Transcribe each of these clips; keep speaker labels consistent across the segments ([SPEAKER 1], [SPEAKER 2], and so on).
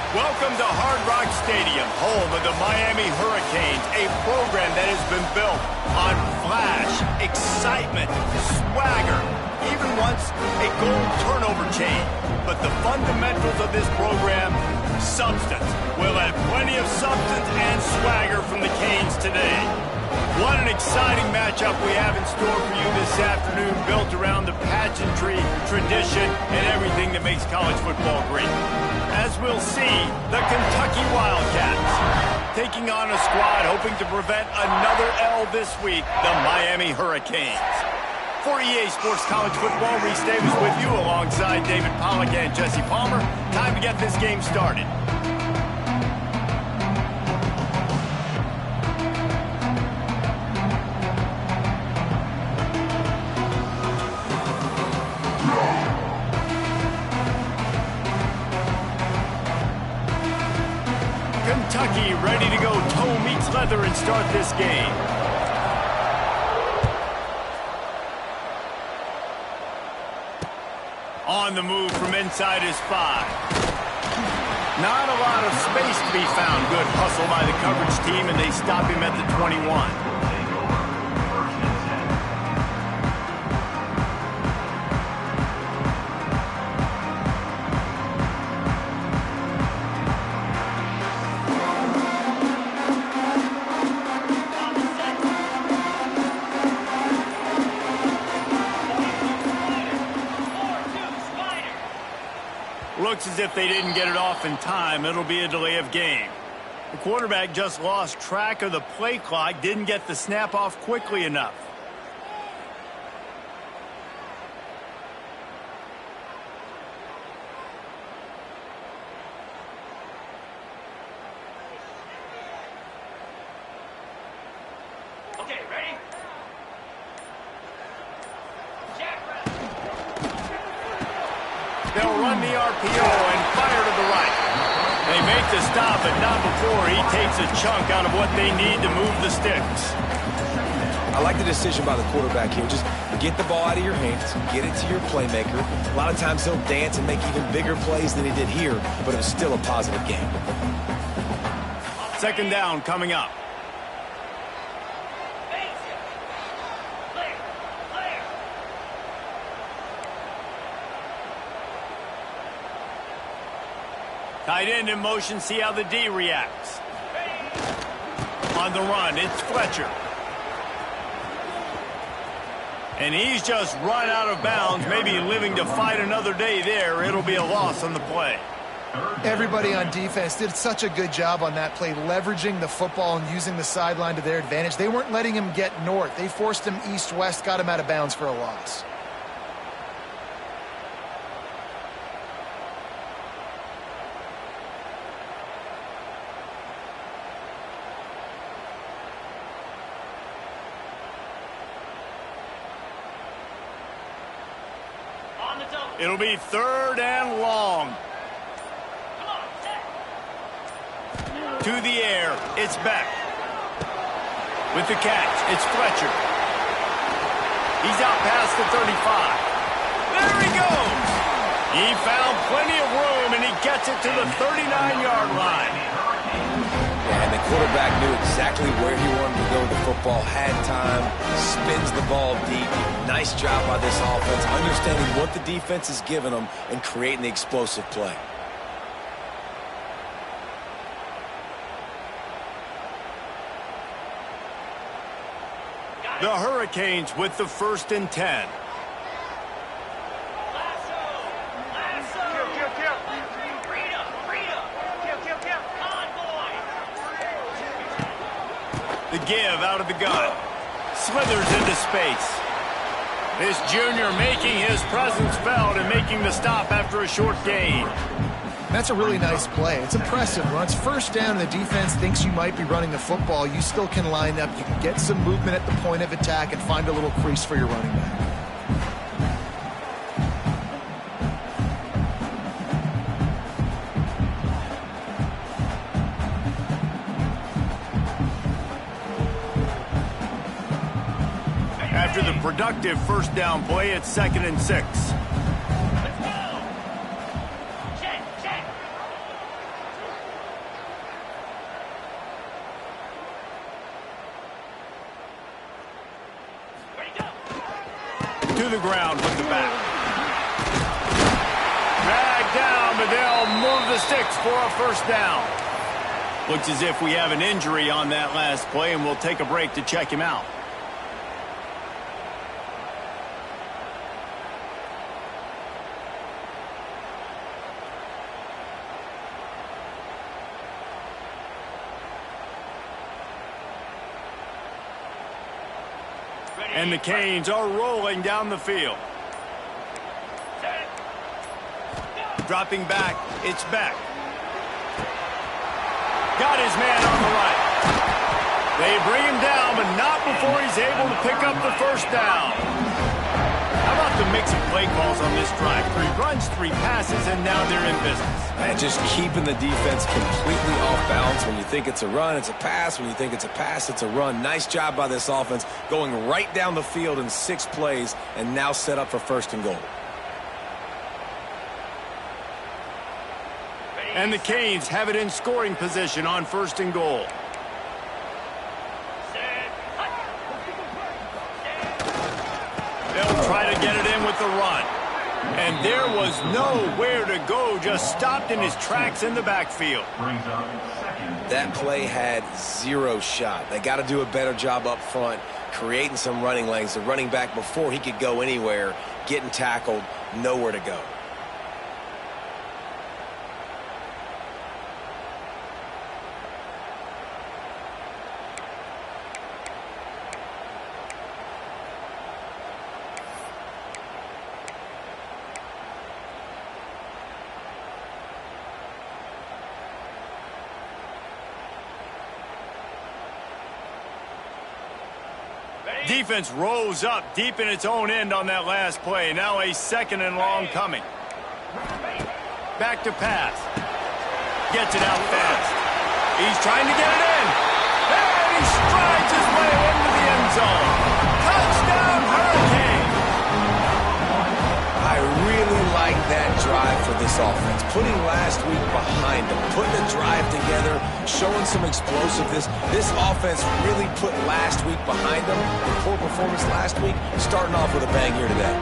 [SPEAKER 1] Welcome to Hard Rock Stadium, home of the Miami Hurricanes, a program that has been built on flash, excitement, swagger, even once a goal turnover chain. But the fundamentals of this program, substance. We'll have plenty of substance and swagger from the Canes today. What an exciting matchup we have in store for you this afternoon, built around the pageantry, tradition, and everything that makes college football great. As we'll see, the Kentucky Wildcats taking on a squad hoping to prevent another L this week, the Miami Hurricanes. For EA Sports College Football, Reese Davis with you alongside David Pollack and Jesse Palmer. Time to get this game started. Kentucky ready to go toe meets leather and start this game. On the move from inside his 5. Not a lot of space to be found. Good hustle by the coverage team, and they stop him at the 21. Looks as if they didn't get it off in time. It'll be a delay of game. The quarterback just lost track of the play clock, didn't get the snap off quickly enough.
[SPEAKER 2] Okay, ready?
[SPEAKER 1] They'll run the RPO and fire to the right. They make the stop, but not before he takes a chunk out of what they need to move the sticks.
[SPEAKER 3] I like the decision by the quarterback here. Just get the ball out of your hands, get it to your playmaker. A lot of times he'll dance and make even bigger plays than he did here, but it was still a positive game.
[SPEAKER 1] Second down coming up. Tight end in motion, see how the D reacts. On the run, it's Fletcher. And he's just run out of bounds, maybe living to fight another day there. It'll be a loss on the play.
[SPEAKER 4] Everybody on defense did such a good job on that play, leveraging the football and using the sideline to their advantage. They weren't letting him get north. They forced him east-west, got him out of bounds for a loss.
[SPEAKER 1] It'll be third and long. To the air, it's Beck. With the catch, it's Fletcher. He's out past the 35. There he goes! He found plenty of room, and he gets it to the 39-yard line.
[SPEAKER 3] Yeah, and the quarterback knew exactly where he wanted to go with the football, had time, spins the ball deep. Nice job by this offense, understanding what the defense is giving them and creating the explosive play.
[SPEAKER 1] The Hurricanes with the 1st and 10. The give out of the gun. Slithers into space. This junior making his presence felt and making the stop after a short gain.
[SPEAKER 4] That's a really nice play. It's impressive. When it's first down and the defense thinks you might be running the football, you still can line up. You can get some movement at the point of attack and find a little crease for your running back.
[SPEAKER 1] After the productive first down play, it's 2nd and 6. to the ground with the back. Dragged down, but they'll move the sticks for a first down. Looks as if we have an injury on that last play, and we'll take a break to check him out. And the Canes are rolling down the field. Dropping back, it's Beck. Got his man on the right. They bring him down, but not before he's able to pick up the first down. How about the mix of play calls on this drive? 3 runs, 3 passes, and now they're in business.
[SPEAKER 3] And just keeping the defense completely off balance. When you think it's a run, it's a pass. When you think it's a pass, it's a run. Nice job by this offense, going right down the field in 6 plays and now set up for first and goal.
[SPEAKER 1] And the Canes have it in scoring position on first and goal. They'll try to get it in with the run. And there was nowhere to go, just stopped in his tracks in the backfield.
[SPEAKER 3] That play had 0 shot. They got to do a better job up front, creating some running lanes. The running back, before he could go anywhere, getting tackled, nowhere to go.
[SPEAKER 1] Defense rose up deep in its own end on that last play. Now a second and long coming. Back to pass. Gets it out fast. He's trying to get it in. And he strides his way into the end zone. Touchdown, Hurricane!
[SPEAKER 3] I really like that drive for this offense. Putting last week behind them, putting a drive together, showing some explosiveness. This offense really put last week behind them. The poor performance last week, starting off with a bang here today.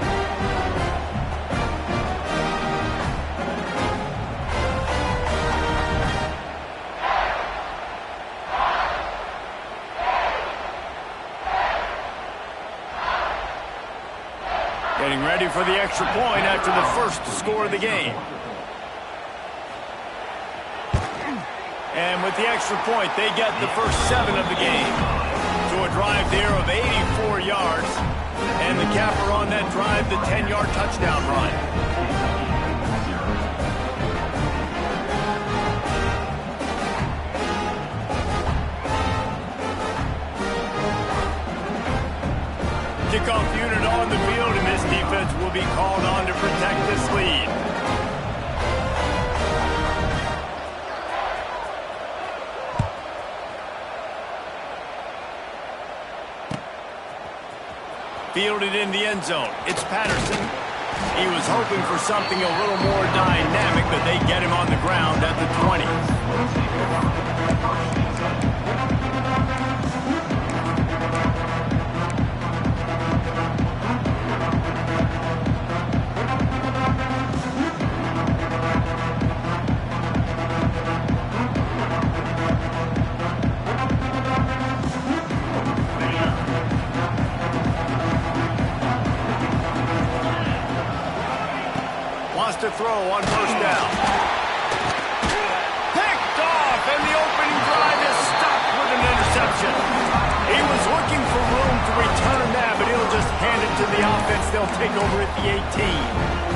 [SPEAKER 1] Getting ready for the extra point after the first score of the game. And with the extra point, they get the first 7 of the game. So a drive there of 84 yards. And the capper on that drive, the 10-yard touchdown run. Kickoff unit on the field, and this defense will be called on to protect this lead. Fielded in the end zone. It's Patterson. He was hoping for something a little more dynamic, but they get him on the ground at the 20. To throw on first down. Picked off, and the opening drive is stopped with an interception. He was looking for room to return that, but he'll just hand it to the offense. They'll take over at the 18.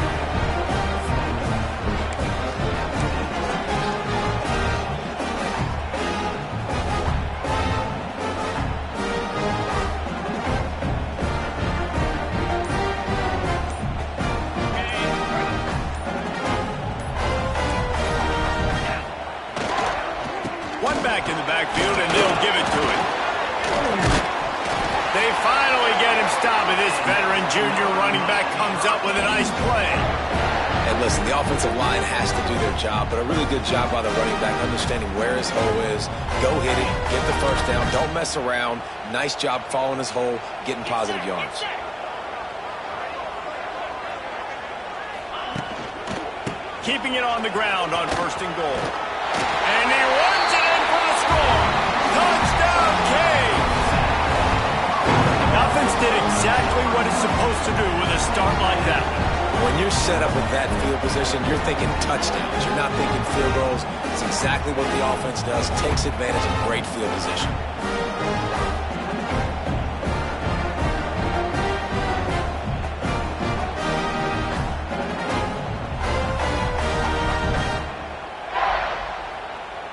[SPEAKER 1] Back in the backfield, and they'll give it to him. They finally get him stopped, and this veteran junior running back comes up with a nice play.
[SPEAKER 3] And listen, the offensive line has to do their job, but a really good job by the running back, understanding where his hole is. Go hit it, get the first down, don't mess around. Nice job following his hole, getting positive yards.
[SPEAKER 1] keeping it on the ground on 1st and goal. And he runs it in for the score. Touchdown, Canes! Offense did exactly what it's supposed to do with a start like that.
[SPEAKER 3] When you're set up with that field position, you're thinking touchdowns. You're not thinking field goals. It's exactly what the offense does. Takes advantage of great field position.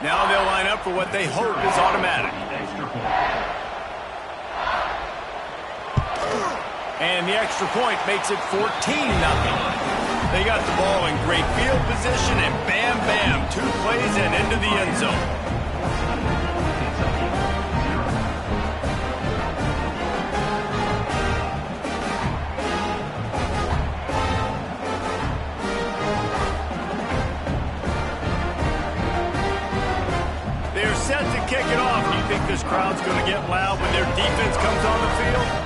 [SPEAKER 1] Now they'll line up for what they hope is automatic. And the extra point makes it 14-0. They got the ball in great field position, and bam, bam, 2 plays and into the end zone. They're set to kick it off. Do you think this crowd's going to get loud when their defense comes on the field?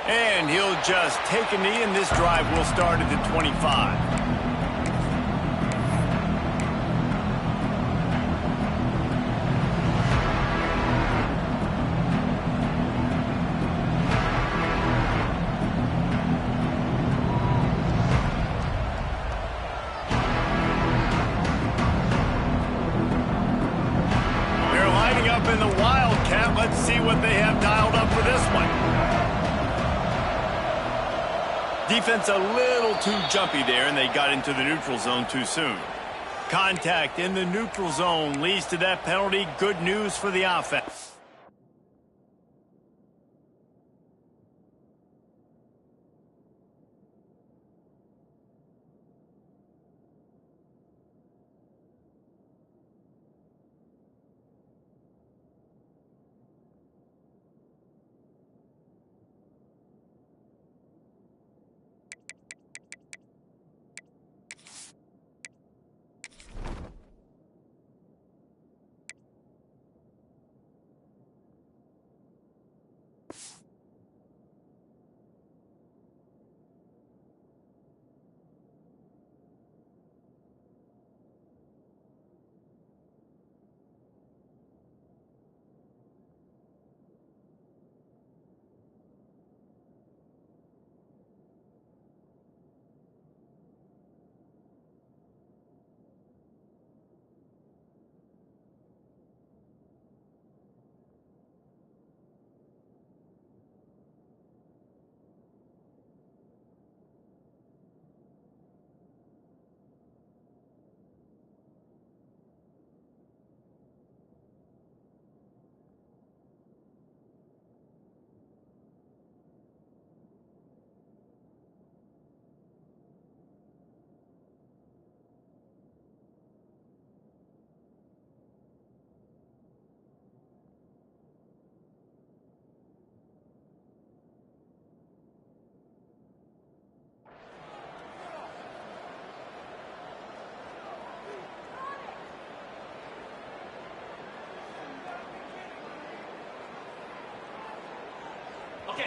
[SPEAKER 1] And he'll just take a knee, and this drive will start at the 25. They're lining up in the Wildcat. Let's see what they have dialed up for this one. Defense a little too jumpy there, and they got into the neutral zone too soon. Contact in the neutral zone leads to that penalty. Good news for the offense.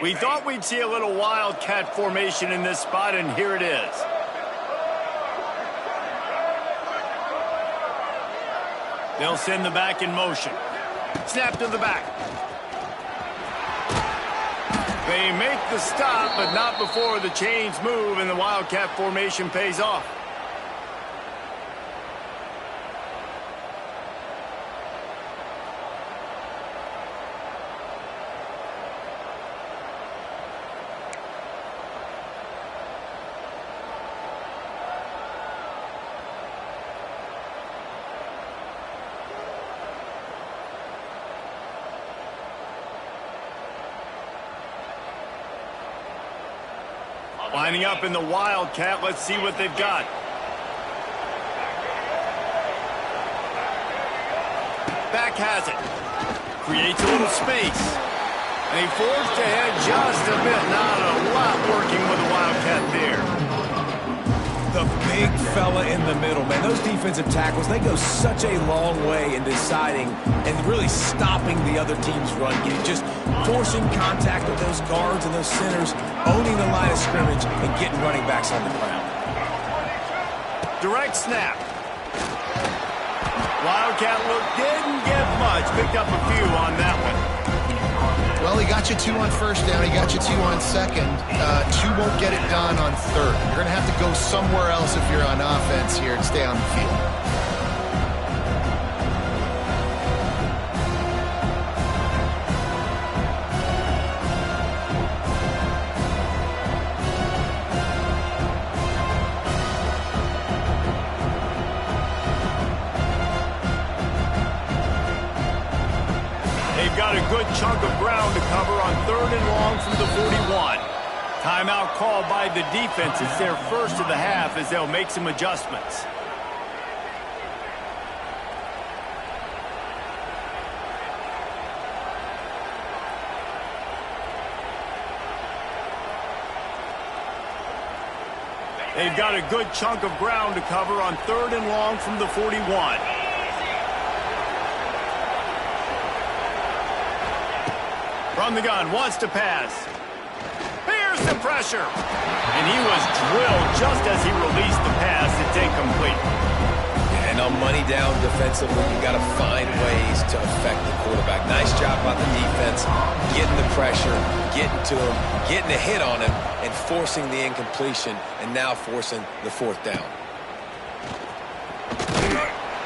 [SPEAKER 1] We thought we'd see a little Wildcat formation in this spot, and here it is. They'll send the back in motion. Snap to the back. They make the stop, but not before the chains move and the Wildcat formation pays off. Lining up in the Wildcat. Let's see what they've got. Back has it. Creates a little space. And he forced ahead just a bit. Not a lot working with the Wildcat there. The
[SPEAKER 3] big fella in the middle, man. Those defensive tackles, they go such a long way in deciding and really stopping the other team's run game. Just forcing contact with those guards and those centers, owning the line of scrimmage, and getting running backs on the ground.
[SPEAKER 1] Direct snap. Wildcat look didn't get much. Picked up a few on that one.
[SPEAKER 4] Well, he got you 2 on first down. He got you 2 on second. 2 won't get it done on third. You're going to have to go somewhere else if you're on offense here and stay on the field.
[SPEAKER 1] Got a good chunk of ground to cover on 3rd and long from the 41. Timeout called by the defense. It's their first of the half as they'll make some adjustments. They've got a good chunk of ground to cover on 3rd and long from the 41. From the gun, wants to pass. Here's the pressure. And he was drilled just as he released the pass. It's incomplete.
[SPEAKER 3] And on money down defensively, you got to find ways to affect the quarterback. Nice job by the defense, getting the pressure, getting to him, getting a hit on him, and forcing the incompletion, and now forcing the 4th down.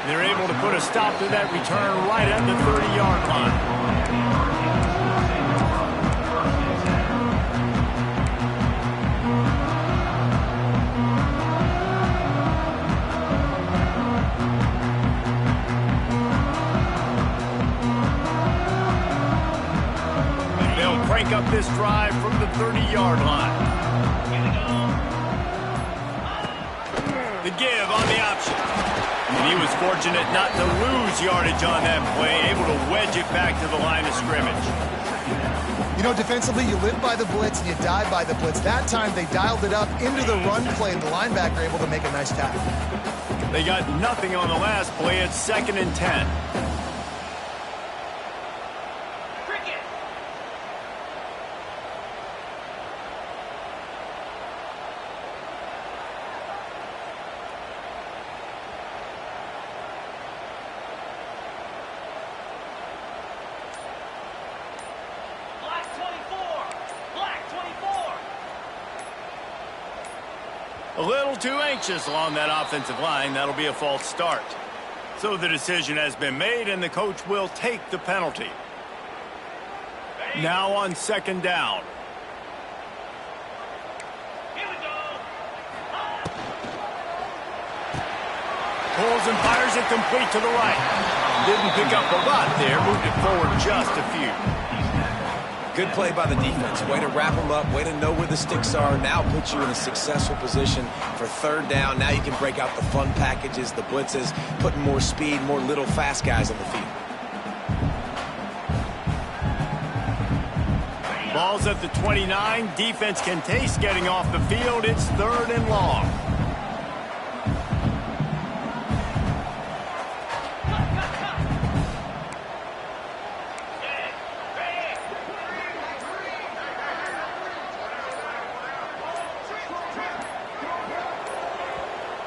[SPEAKER 1] They're able to put a stop to that return right at the 30-yard line. Crank up this drive from the 30-yard line. The give on the option. And he was fortunate not to lose yardage on that play, able to wedge it back to the line of scrimmage.
[SPEAKER 4] You know, defensively, you live by the blitz and you die by the blitz. That time, they dialed it up into the run play, and the linebacker able to make a nice tackle.
[SPEAKER 1] They got nothing on the last play. It's 2nd and 10. A little too anxious along that offensive line. That'll be a false start. So the decision has been made, and the coach will take the penalty. Now on 2nd down. Here we go. Pulls and fires it complete to the right. Didn't pick up a lot there. Moved it forward just a few.
[SPEAKER 3] Good play by the defense. Way to wrap them up. Way to know where the sticks are. Now puts you in a successful position for 3rd down. Now you can break out the fun packages, the blitzes, putting more speed, more little fast guys on the field.
[SPEAKER 1] Ball's at the 29. Defense can taste getting off the field. It's 3rd and long.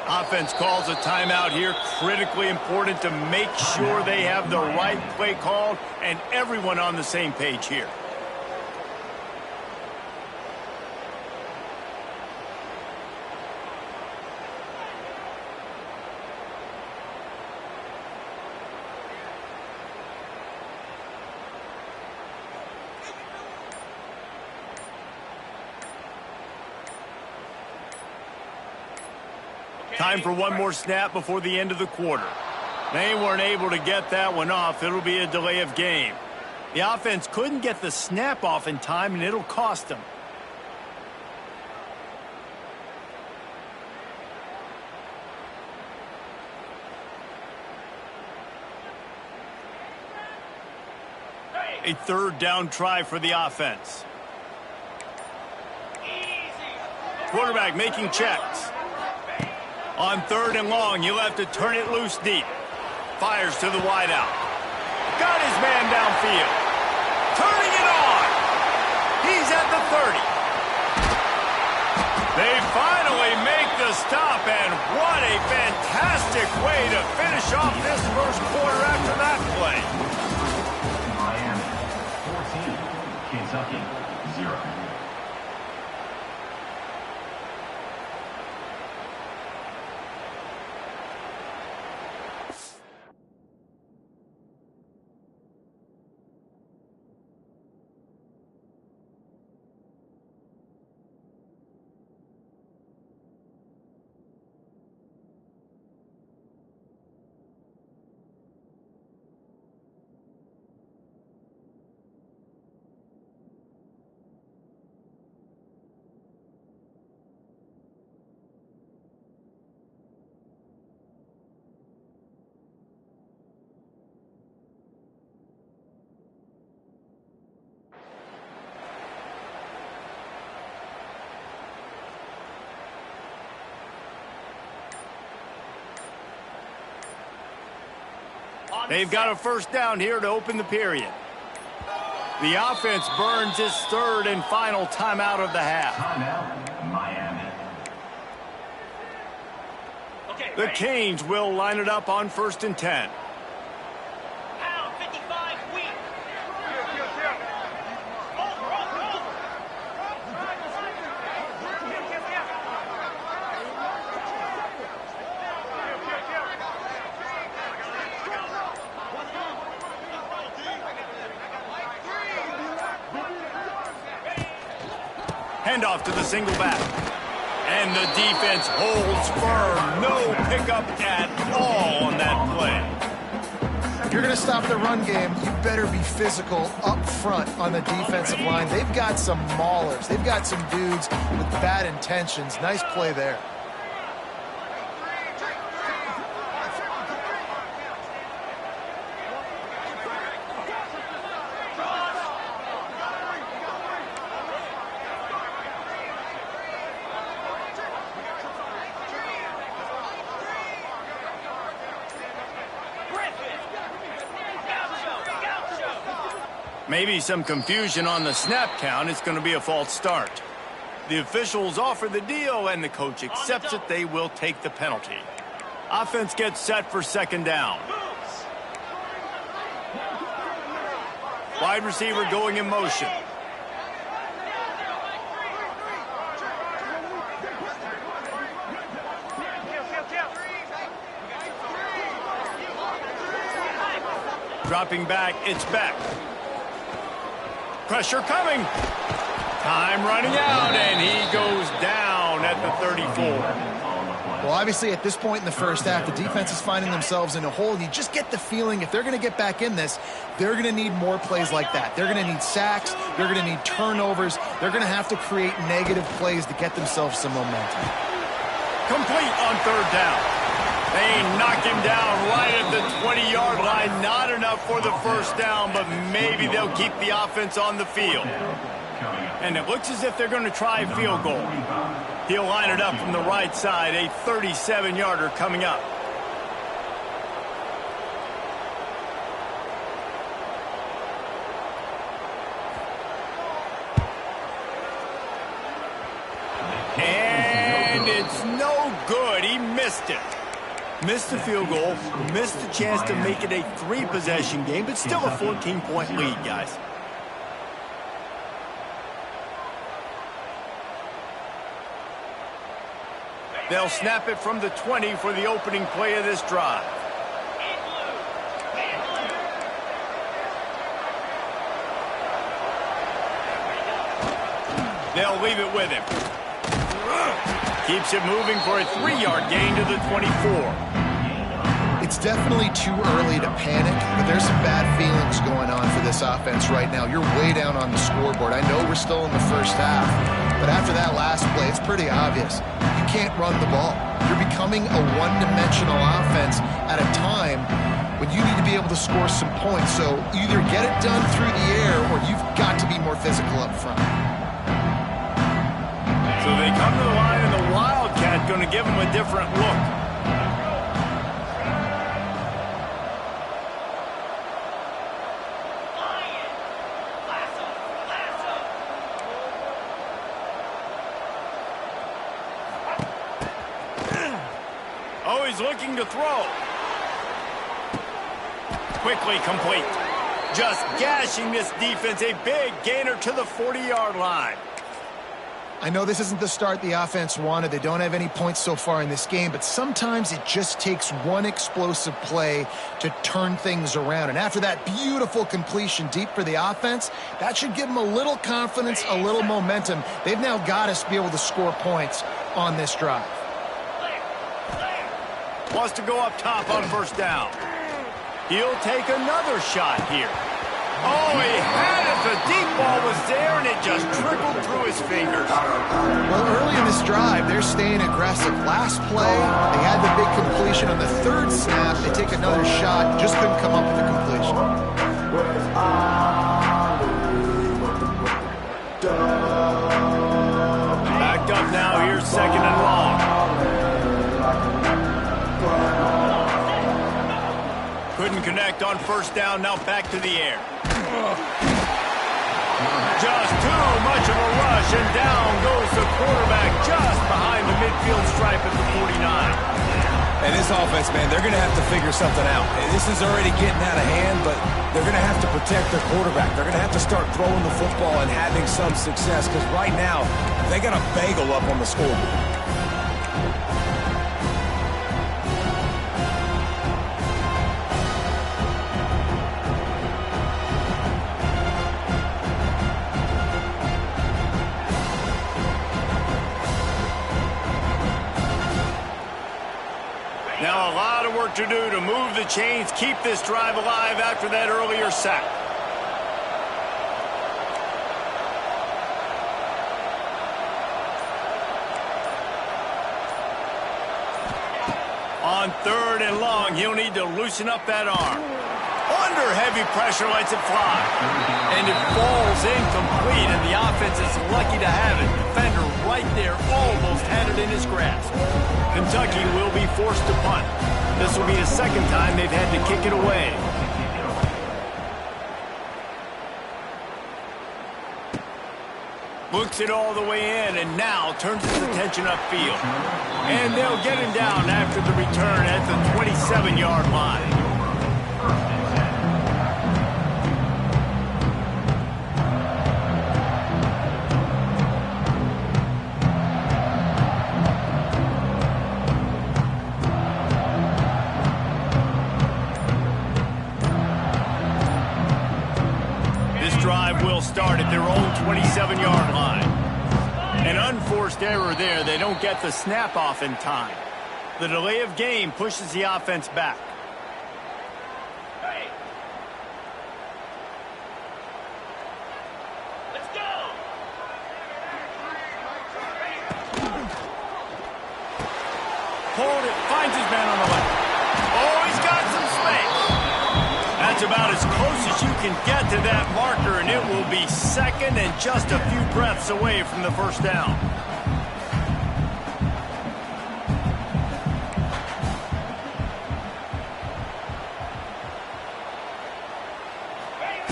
[SPEAKER 1] Offense calls a timeout here. Critically important to make sure they have the right play called and everyone on the same page here. Time for one more snap before the end of the quarter. They weren't able to get that one off. It'll be a delay of game. The offense couldn't get the snap off in time, and it'll cost them. A 3rd down try for the offense. Quarterback making checks. On 3rd and long, you'll have to turn it loose deep. Fires to the wideout. Got his man downfield. Turning it on. He's at the 30. They finally make the stop, and what a fantastic way to finish off this first quarter after that play.
[SPEAKER 2] Miami, 14. Kentucky, 0.
[SPEAKER 1] They've got a first down here to open the period. The offense burns its 3rd and final timeout of the half.
[SPEAKER 2] Timeout, Miami.
[SPEAKER 1] The Canes will line it up on 1st and 10.
[SPEAKER 5] Pound 55 weak.
[SPEAKER 1] Handoff to the single back. And the defense holds firm. No pickup at all on that play.
[SPEAKER 4] If you're going to stop the run game, you better be physical up front on the defensive line. They've got some maulers. They've got some dudes with bad intentions. Nice play there.
[SPEAKER 1] Maybe some confusion on the snap count. It's going to be a false start. The officials offer the deal, and the coach accepts it. They will take the penalty. Offense gets set for 2nd down. Wide receiver going in motion. Dropping back, it's Beck. Pressure coming. Time running out, and he goes down at the 34.
[SPEAKER 4] Well, obviously, at this point in the first half, the defense is finding themselves in a hole. You just get the feeling if they're going to get back in this, they're going to need more plays like that. They're going to need sacks. They're going to need turnovers. They're going to have to create negative plays to get themselves some momentum.
[SPEAKER 1] Complete on 3rd down. They knock him down right at the 20-yard line. Not enough for the first down, but maybe they'll keep the offense on the field. And it looks as if they're going to try a field goal. He'll line it up from the right side, a 37-yarder coming up. And it's no good. He missed it. Missed the field goal, missed the chance to make it a 3-possession game, but still a 14-point lead, guys. They'll snap it from the 20 for the opening play of this drive. They'll leave it with him. Keeps it moving for a 3-yard gain to the 24.
[SPEAKER 4] It's definitely too early to panic, but there's some bad feelings going on for this offense right now. You're way down on the scoreboard. I know we're still in the first half, but after that last play, it's pretty obvious. You can't run the ball. You're becoming a one-dimensional offense at a time when you need to be able to score some points. So either get it done through the air or you've got to be more physical up front.
[SPEAKER 1] So they come to the line, and the Wildcats going to give them a different look. Oh, he's looking to throw. Quickly complete. Just gashing this defense. A big gainer to the 40-yard line.
[SPEAKER 4] I know this isn't the start the offense wanted. They don't have any points so far in this game, but sometimes it just takes one explosive play to turn things around. And after that beautiful completion deep for the offense, that should give them a little confidence, a little momentum. They've now got us to be able to score points on this drive.
[SPEAKER 1] Wants to go up top on first down. He'll take another shot here. Oh, he had it. The deep ball was there, and it just trickled through his fingers.
[SPEAKER 4] Well, early in this drive, they're staying aggressive. Last play, they had the big completion. On the third snap, they take another shot. Just couldn't come up with the completion.
[SPEAKER 1] Backed up now. Here's second and long. Couldn't connect on first down. Now back to the air. Just too much of a rush, and down goes the quarterback just behind the midfield stripe at the 49.
[SPEAKER 3] And this offense, man, they're going to have to figure something out. This is already getting out of hand, but they're going to have to protect their quarterback. They're going to have to start throwing the football and having some success, because right now, they got a bagel up on the scoreboard.
[SPEAKER 1] Now a lot of work to do to move the chains, keep this drive alive after that earlier sack. On third and long, he'll need to loosen up that arm. Under heavy pressure, lets it fly. And it falls incomplete, and the offense is lucky to have it. Defender right there almost had it in his grasp. Kentucky will be forced to punt. This will be the second time they've had to kick it away. Looks it all the way in, and now turns his attention upfield. And they'll get him down after the return at the 27-yard line. Will start at their own 27-yard line. An unforced error there. They don't get the snap off in time. The delay of game pushes the offense back.
[SPEAKER 5] Hey. Let's go.
[SPEAKER 1] Hold it, finds his man on the left. Oh, he's got some space. That's about as close as you can get to that marker, and it will be second and just a few breaths away from the first down.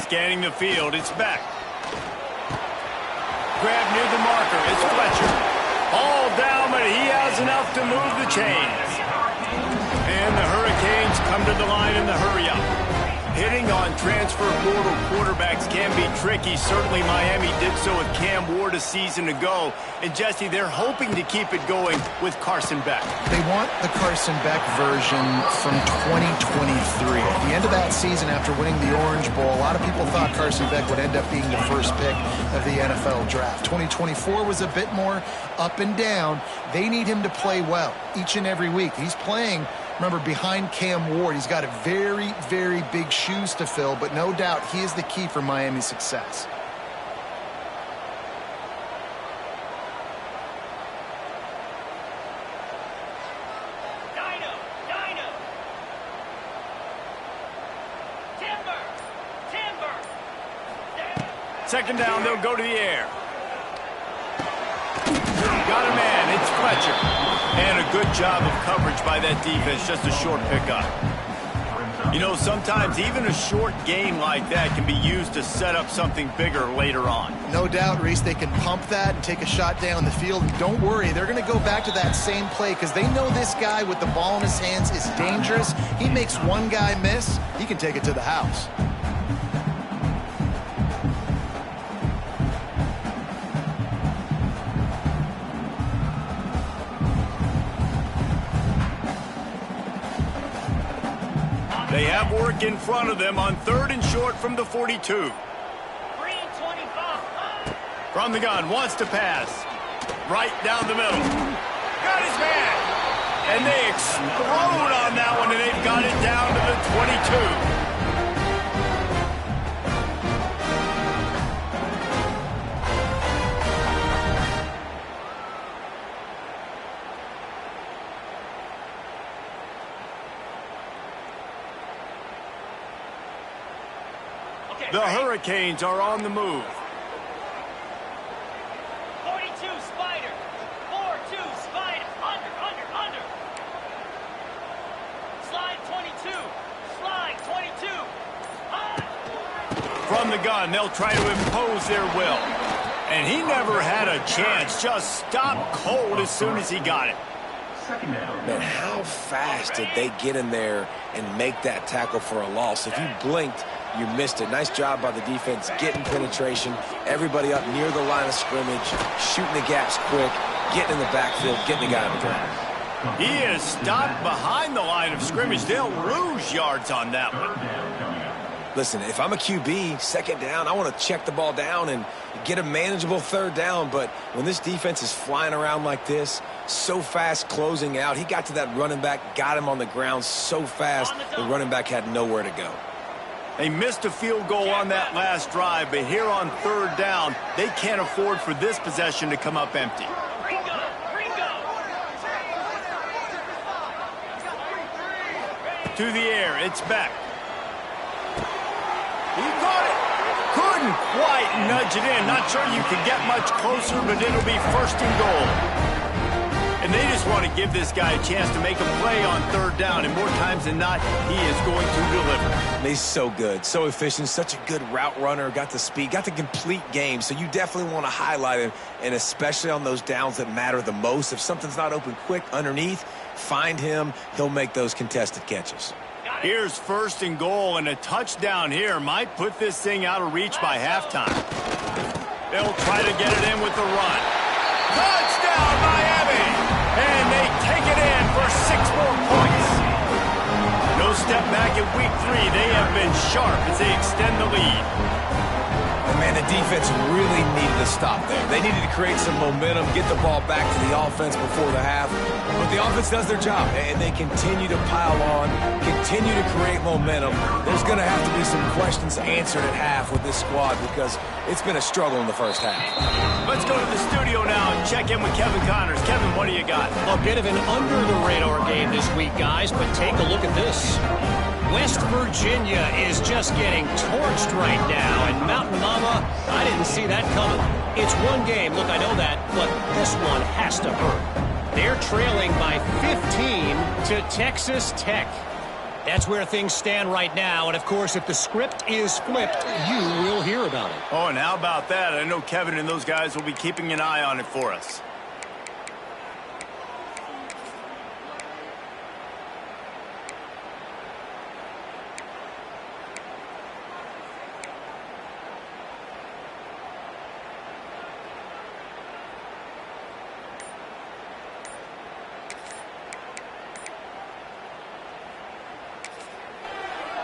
[SPEAKER 1] Scanning the field, it's back. Grab near the marker, it's Fletcher. All down, but he has enough to move the chains. And the Hurricanes come to the line in the hurry-up. Hitting on transfer portal quarterbacks can be tricky. Certainly Miami did so with Cam Ward a season ago. And Jesse, they're hoping to keep it going with Carson Beck.
[SPEAKER 4] They want the Carson Beck version from 2023. At the end of that season, after winning the Orange Bowl, a lot of people thought Carson Beck would end up being the first pick of the NFL draft. 2024 was a bit more up and down. They need him to play well each and every week. He's playing, remember, behind Cam Ward. He's got a very, very big shoes to fill, but no doubt he is the key for Miami's success.
[SPEAKER 5] Dino. Timber.
[SPEAKER 1] Second down, they'll go to the air. Got a man, it's Fletcher. And a good job of coverage by that defense, just a short pickup. You know, sometimes even a short game like that can be used to set up something bigger later on.
[SPEAKER 4] No doubt, Reese, they can pump that and take a shot down the field. And don't worry, they're going to go back to that same play because they know this guy with the ball in his hands is dangerous. He makes one guy miss, he can take it to the house.
[SPEAKER 1] They have work in front of them on 3rd and short from the 42.
[SPEAKER 5] Green 25.
[SPEAKER 1] From the gun, wants to pass. Right down the middle. Got his man. And they explode on that one, and they've got it down to the 22. The Hurricanes are on the move.
[SPEAKER 5] 42 Spider. 4-2 Spider. Under. Slide 22. Slide 22.
[SPEAKER 1] From the gun, they'll try to impose their will. And he never had a chance. Just stopped cold as soon as he got it.
[SPEAKER 3] Man, how fast did they get in there and make that tackle for a loss? If you blinked, you missed it. Nice job by the defense getting penetration. Everybody up near the line of scrimmage, shooting the gaps quick, getting in the backfield, getting the guy on the ground.
[SPEAKER 1] He is stopped behind the line of scrimmage. They'll lose yards on that one.
[SPEAKER 3] Listen, if I'm a QB, 2nd down, I want to check the ball down and get a manageable 3rd down. But when this defense is flying around like this, so fast closing out, he got to that running back, got him on the ground so fast, the running back had nowhere to go.
[SPEAKER 1] They missed a field goal on that last drive, but here on 3rd down, they can't afford for this possession to come up empty. To the air, it's Beck. He caught it. Couldn't quite nudge it in. Not sure you could get much closer, but it'll be 1st and goal. And they just want to give this guy a chance to make a play on 3rd down, and more times than not, he is going to deliver.
[SPEAKER 3] He's so good, so efficient, such a good route runner, got the speed, got the complete game, so you definitely want to highlight him, and especially on those downs that matter the most. If something's not open quick underneath, find him. He'll make those contested catches.
[SPEAKER 1] Here's 1st and goal, and a touchdown here might put this thing out of reach by halftime. They'll try to get it in with the run. Touchdown, Miami! And they take it in for 6 more points. No step back in week 3. They have been sharp as they extend the lead.
[SPEAKER 3] And man, the defense really needed to stop there. They needed to create some momentum, get the ball back to the offense before the half. But the offense does their job, and they continue to pile on, continue to create momentum. There's going to have to be some questions answered at half with this squad because it's been a struggle in the first half.
[SPEAKER 1] Let's go to the studio now and check in with Kevin Connors. Kevin, what do you got?
[SPEAKER 6] A bit of an under-the-radar game this week, guys, but take a look at this. West Virginia is just getting torched right now, and Mountain Mama, I didn't see that coming. It's one game, look, I know that, but this one has to hurt. They're trailing by 15 to Texas Tech. That's where things stand right now, and of course, if the script is flipped, you will hear about it.
[SPEAKER 1] Oh, and how about that? I know Kevin and those guys will be keeping an eye on it for us.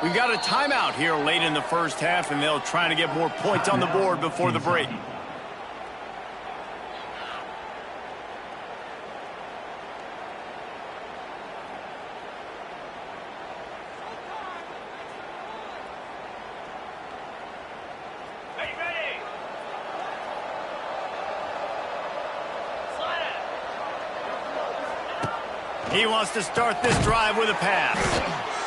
[SPEAKER 1] We've got a timeout here late in the first half, and they'll try to get more points on the board before the break. He wants to start this drive with a pass.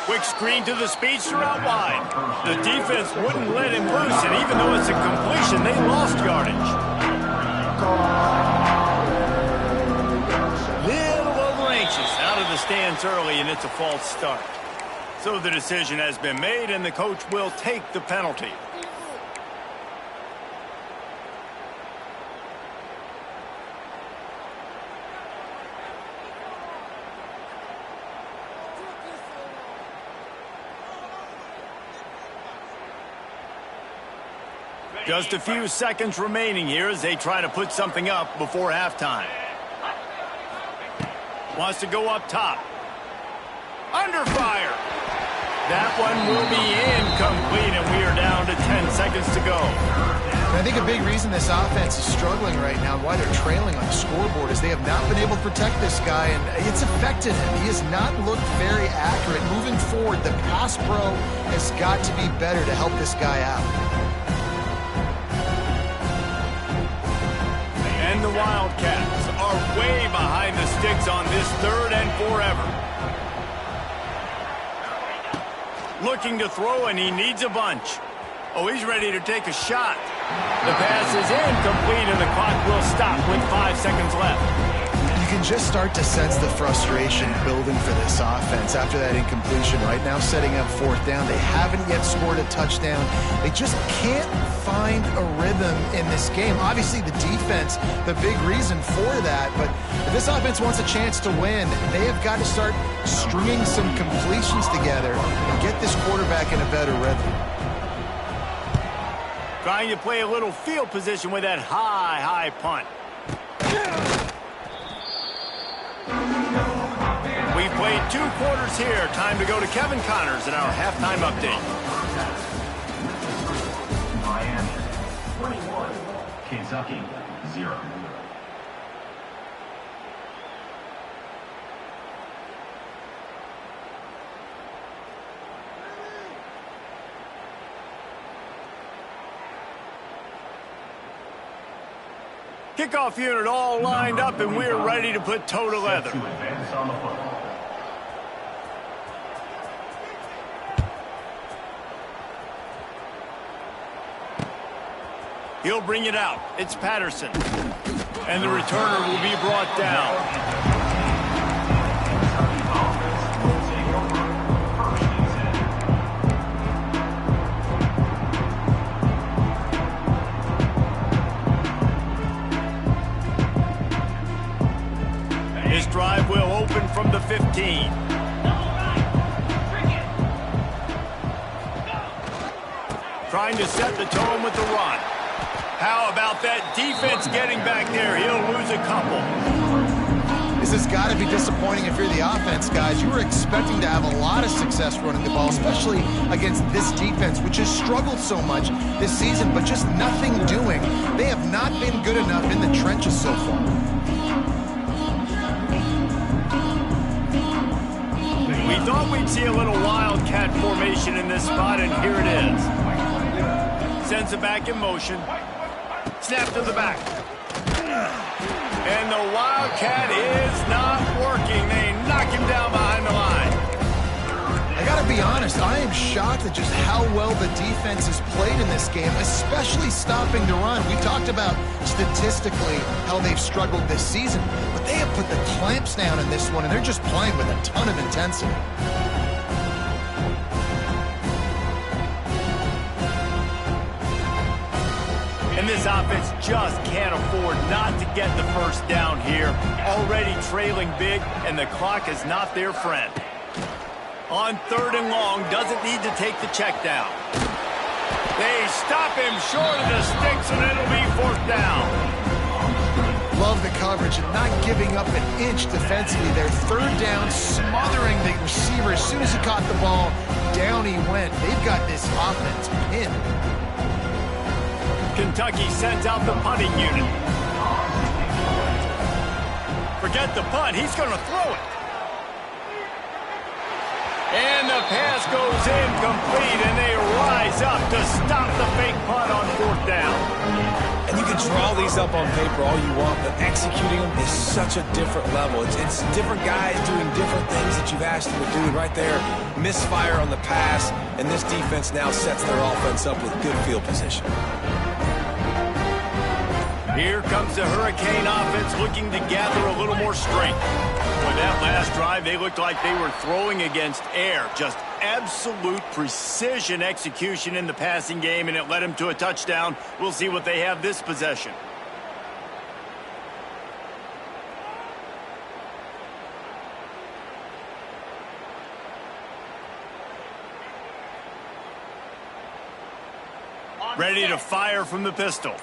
[SPEAKER 1] Quick screen to the speedster out wide. The defense wouldn't let him loose, and even though it's a completion, they lost yardage. Little inches out of the stands early, and it's a false start. So the decision has been made, and the coach will take the penalty. Just a few seconds remaining here as they try to put something up before halftime. Wants to go up top. Under fire. That one will be incomplete, and we are down to 10 seconds to go.
[SPEAKER 4] And I think a big reason this offense is struggling right now and why they're trailing on the scoreboard is they have not been able to protect this guy, and it's affected him. He has not looked very accurate. Moving forward, the pass pro has got to be better to help this guy out.
[SPEAKER 1] And the Wildcats are way behind the sticks on this third and forever. Looking to throw, and he needs a bunch. Oh, he's ready to take a shot. The pass is incomplete, and the clock will stop with 5 seconds left.
[SPEAKER 4] You can just start to sense the frustration building for this offense after that incompletion. Right now, setting up fourth down. They haven't yet scored a touchdown. They just can't find a rhythm in this game. Obviously, the defense, the big reason for that. But if this offense wants a chance to win, they have got to start stringing some completions together and get this quarterback in a better rhythm.
[SPEAKER 1] Trying to play a little field position with that high punt. We've played 2 quarters here. Time to go to Kevin Connors in our halftime update.
[SPEAKER 2] Miami 21, Kentucky 0.
[SPEAKER 1] Kickoff unit all lined up, and we're ready to put toe to leather.
[SPEAKER 2] To advance on the football.
[SPEAKER 1] He'll bring it out. It's Patterson. And the returner will be brought down. This drive will open from the 15. Trying to set the tone with the run. How about that defense getting back there? He'll lose a couple.
[SPEAKER 4] This has got to be disappointing if you're the offense, guys. You were expecting to have a lot of success running the ball, especially against this defense, which has struggled so much this season, but just nothing doing. They have not been good enough in the trenches so far.
[SPEAKER 1] We thought we'd see a little Wildcat formation in this spot, and here it is. Sends it back in motion. Snap to the back. And the Wildcat is not working. They knock him down behind the line.
[SPEAKER 4] I got to be honest, I am shocked at just how well the defense has played in this game, especially stopping the run. We talked about statistically how they've struggled this season, but they have put the clamps down in this one, and they're just playing with a ton of intensity.
[SPEAKER 1] And this offense just can't afford not to get the first down here. Already trailing big, and the clock is not their friend. On 3rd and long, doesn't need to take the check down. They stop him short of the sticks, and it'll be 4th down.
[SPEAKER 4] Love the coverage and not giving up an inch defensively. Their 3rd down, smothering the receiver. As soon as he caught the ball, down he went. They've got this offense pinned.
[SPEAKER 1] Kentucky sends out the punting unit. Forget the punt. He's going to throw it. And the pass goes incomplete, and they rise up to stop the fake punt on 4th down.
[SPEAKER 3] And you can draw these up on paper all you want, but executing them is such a different level. It's different guys doing different things that you've asked them to do. Right there, misfire on the pass, and this defense now sets their offense up with good field position.
[SPEAKER 1] Here comes the Hurricane offense looking to gather a little more strength. For that last drive, they looked like they were throwing against air. Just absolute precision execution in the passing game, and it led them to a touchdown. We'll see what they have this possession. Ready to fire from the pistol.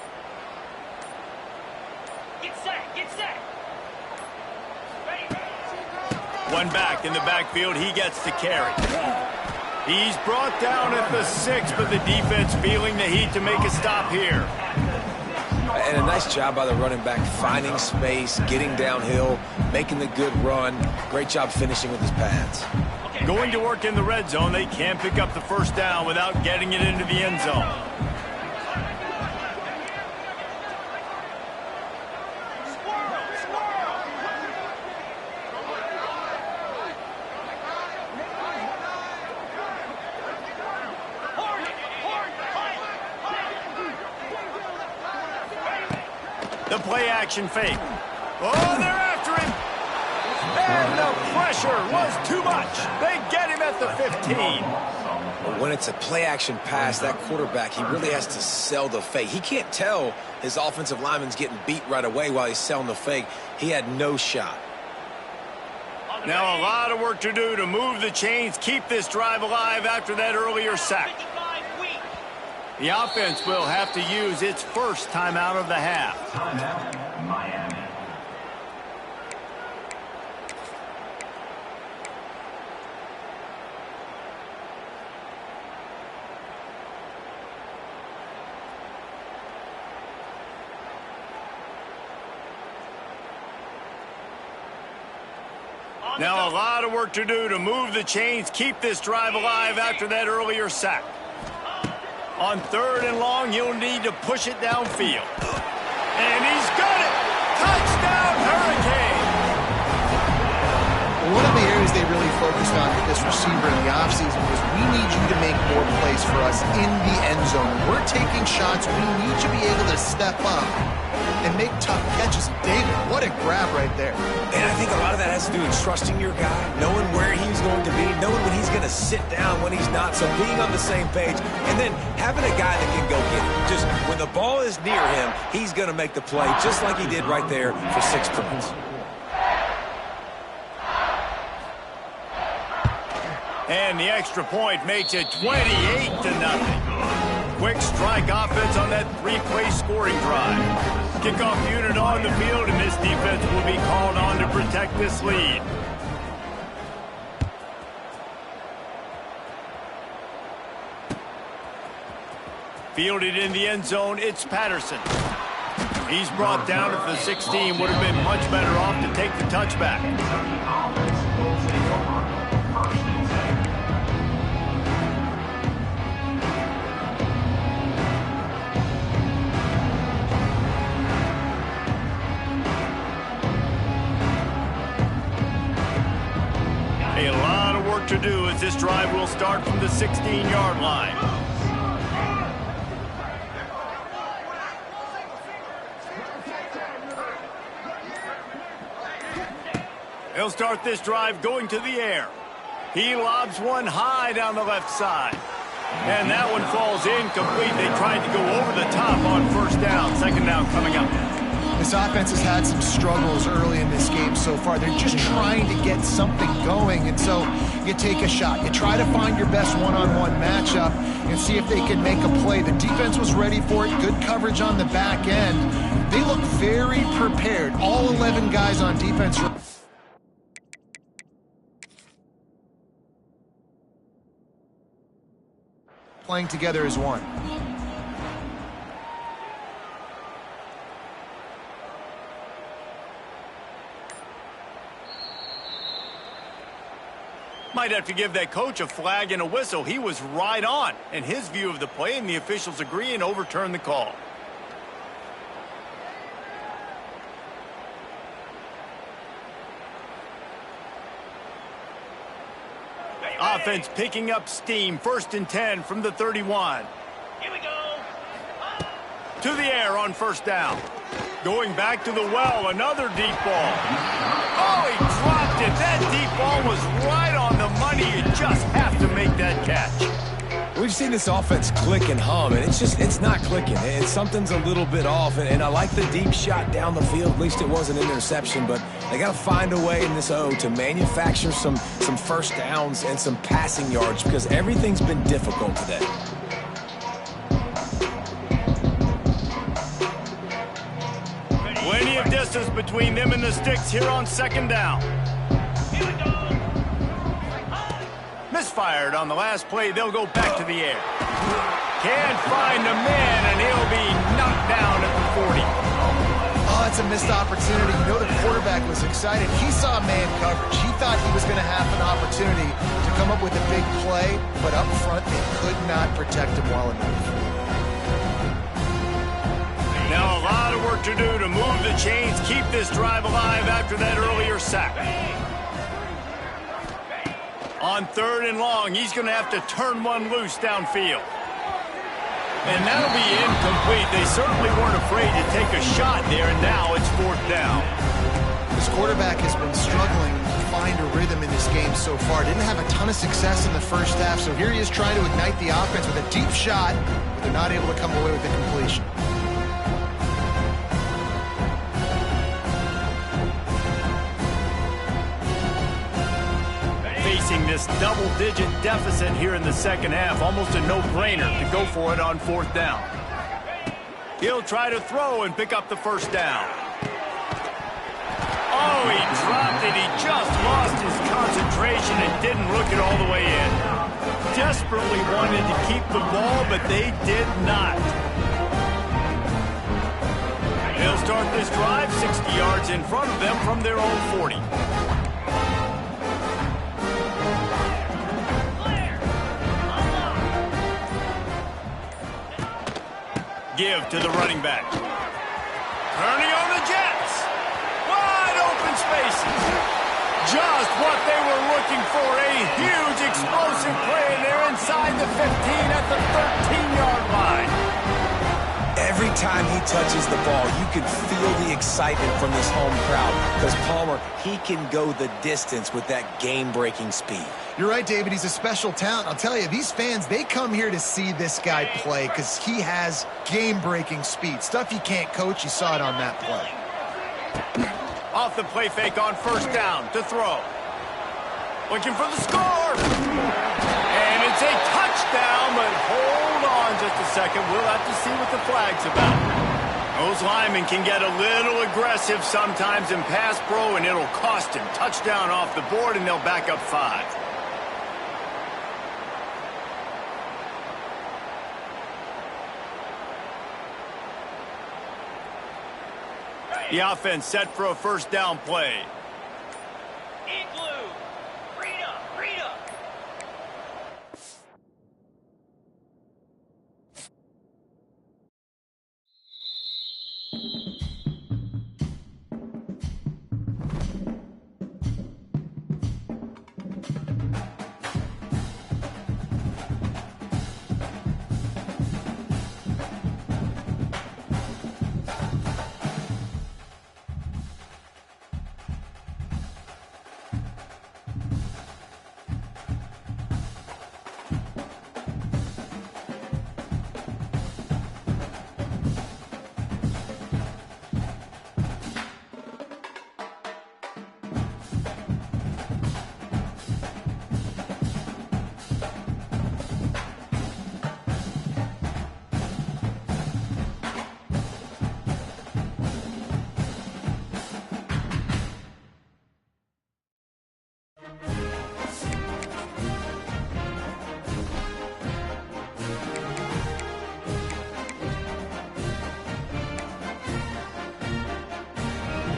[SPEAKER 5] Get set, get set. Ready.
[SPEAKER 1] One back in the backfield, he gets to carry. He's brought down at the 6, but the defense feeling the heat to make a stop here.
[SPEAKER 3] And a nice job by the running back, finding space, getting downhill, making the good run. Great job finishing with his pads.
[SPEAKER 1] Going to work in the red zone, they can't pick up the first down without getting it into the end zone. The play-action fake. Oh, they're after him. And the pressure was too much. They get him at the 15.
[SPEAKER 3] When it's a play-action pass, that quarterback, he really has to sell the fake. He can't tell his offensive lineman's getting beat right away while he's selling the fake. He had no shot.
[SPEAKER 1] Now a lot of work to do to move the chains, keep this drive alive after that earlier sack. The offense will have to use its first timeout of the half.
[SPEAKER 2] Timeout, Miami.
[SPEAKER 1] Now a lot of work to do to move the chains, keep this drive alive after that earlier sack. On 3rd and long, he'll need to push it downfield. And he's got it! Touchdown, Hurricane!
[SPEAKER 4] One of the areas they really focused on with this receiver in the offseason was we need you to make more plays for us in the end zone. We're taking shots. We need to be able to step up and make tough catches. David, what a grab right there.
[SPEAKER 3] And I think a lot of that has to do with trusting your guy, knowing where he's going to be, knowing when he's going to sit down, when he's not, so being on the same page, and then having a guy that can go get it. Just when the ball is near him, he's going to make the play, just like he did right there for 6 points.
[SPEAKER 1] And the extra point makes it 28-0. Quick strike offense on that 3-play scoring drive. Kickoff unit on the field, and this defense will be called on to protect this lead. Fielded in the end zone, it's Patterson. He's brought down at the 16, would have been much better off to take the touchback. A lot of work to do as this drive will start from the 16-yard line. He'll start this drive going to the air. He lobs one high down the left side. And that one falls incomplete. They tried to go over the top on 1st down. 2nd down coming up.
[SPEAKER 4] This offense has had some struggles early in this game so far. They're just trying to get something going, and so you take a shot. You try to find your best one-on-one matchup and see if they can make a play. The defense was ready for it. Good coverage on the back end. They look very prepared. All 11 guys on defense playing together as one.
[SPEAKER 1] Might have to give that coach a flag and a whistle. He was right on in his view of the play, and the officials agree and overturn the call. Offense picking up steam. 1st and 10 from the 31.
[SPEAKER 5] Here we go.
[SPEAKER 1] To the air on 1st down. Going back to the well, another deep ball. Oh, he dropped it. That deep ball was right on the money. You just have to make that catch.
[SPEAKER 3] We've seen this offense click and hum, and it's not clicking. Something's a little bit off, and I like the deep shot down the field. At least it wasn't an interception, but they got to find a way in this O to manufacture some first downs and some passing yards because everything's been difficult today.
[SPEAKER 1] Plenty of distance between them and the sticks here on second down.
[SPEAKER 5] Here we go.
[SPEAKER 1] Misfired on the last play. They'll go back to the air. Can't find a man, and he'll be knocked down at the 40.
[SPEAKER 4] Oh, it's a missed opportunity. You know the quarterback was excited. He saw man coverage. He thought he was going to have an opportunity to come up with a big play, but up front they could not protect him well enough.
[SPEAKER 1] Now a lot of work to do to move the chains, keep this drive alive after that earlier sack. On 3rd and long, he's going to have to turn one loose downfield. And that'll be incomplete. They certainly weren't afraid to take a shot there, and now it's 4th down.
[SPEAKER 4] This quarterback has been struggling to find a rhythm in this game so far. Didn't have a ton of success in the first half, so here he is trying to ignite the offense with a deep shot, but they're not able to come away with the completion.
[SPEAKER 1] Facing this double-digit deficit here in the second half, almost a no-brainer to go for it on 4th down. He'll try to throw and pick up the first down. Oh, he dropped it. He just lost his concentration and didn't look it all the way in. Desperately wanted to keep the ball, but they did not. They'll start this drive 60 yards in front of them from their own 40. Give to the running back. Turning on the Jets. Wide open spaces. Just what they were looking for. A huge explosive play. They're inside the 15 at the 13-yard line.
[SPEAKER 3] Every time he touches the ball, you can feel the excitement from this home crowd because Palmer, he can go the distance with that game-breaking speed.
[SPEAKER 4] You're right, David. He's a special talent. I'll tell you, these fans, they come here to see this guy play because he has game-breaking speed. Stuff you can't coach. You saw it on that play.
[SPEAKER 1] Off the play fake on 1st down to throw. Looking for the score. And it's a touchdown, but hold on just a second. We'll have to see what the flag's about. Those linemen can get a little aggressive sometimes in pass pro, and it'll cost him. Touchdown off the board, and they'll back up 5. The offense set for a 1st down play.